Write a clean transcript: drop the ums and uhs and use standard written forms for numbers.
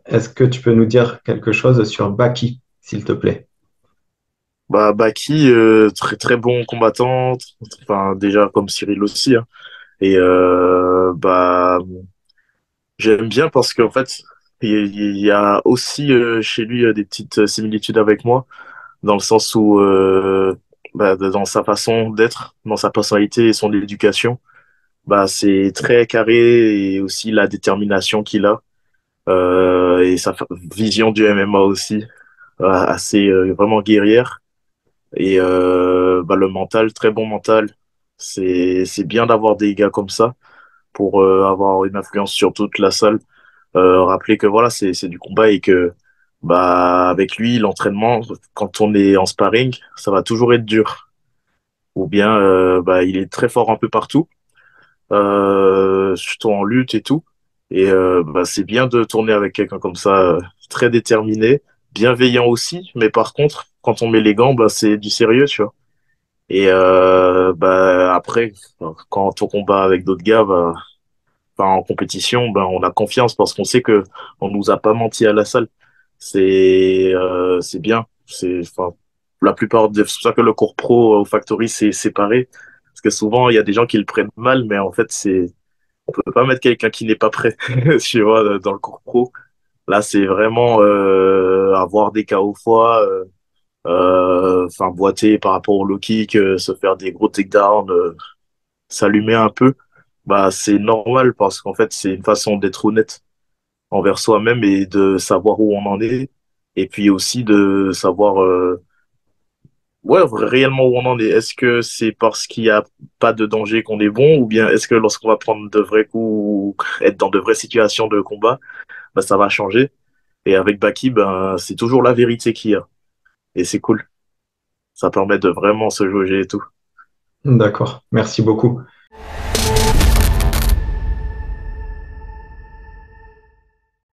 Est-ce que tu peux nous dire quelque chose sur Baki, s'il te plaît? Bah, Baki, très très bon combattant, enfin déjà comme Cyril aussi, hein. Et bah j'aime bien parce qu'en fait il y a aussi chez lui des petites similitudes avec moi, dans le sens où bah, dans sa façon d'être, dans sa personnalité et son éducation, bah c'est très carré et aussi la détermination qu'il a et sa vision du MMA aussi, assez vraiment guerrière. Et bah, le mental, très bon mental. C'est bien d'avoir des gars comme ça pour avoir une influence sur toute la salle. Rappeler que voilà, c'est du combat et que bah avec lui, l'entraînement, quand on est en sparring, ça va toujours être dur. Ou bien bah il est très fort un peu partout, surtout en lutte et tout. Et bah c'est bien de tourner avec quelqu'un comme ça, très déterminé, bienveillant aussi. Mais par contre, quand on met les gants, bah c'est du sérieux, tu vois. Et bah, après, quand on combat avec d'autres gars, bah, enfin, en compétition, bah, on a confiance parce qu'on sait que on nous a pas menti à la salle. C'est bien. Enfin, la plupart c'est pour ça que le cours pro au Factory c'est séparé parce que souvent il y a des gens qui le prennent mal, mais en fait on peut pas mettre quelqu'un qui n'est pas prêt, tu vois, dans le cours pro. Là, c'est vraiment avoir des KO fois. Enfin boiter par rapport au low kick, se faire des gros takedowns, s'allumer un peu, bah c'est normal parce qu'en fait c'est une façon d'être honnête envers soi-même et de savoir où on en est et puis aussi de savoir ouais réellement où on en est. Est-ce que c'est parce qu'il y a pas de danger qu'on est bon ou bien est-ce que lorsqu'on va prendre de vrais coups ou être dans de vraies situations de combat, bah ça va changer. Et avec Baki, ben c'est toujours la vérité qu'il y a et c'est cool. Ça permet de vraiment se jauger et tout. D'accord, merci beaucoup.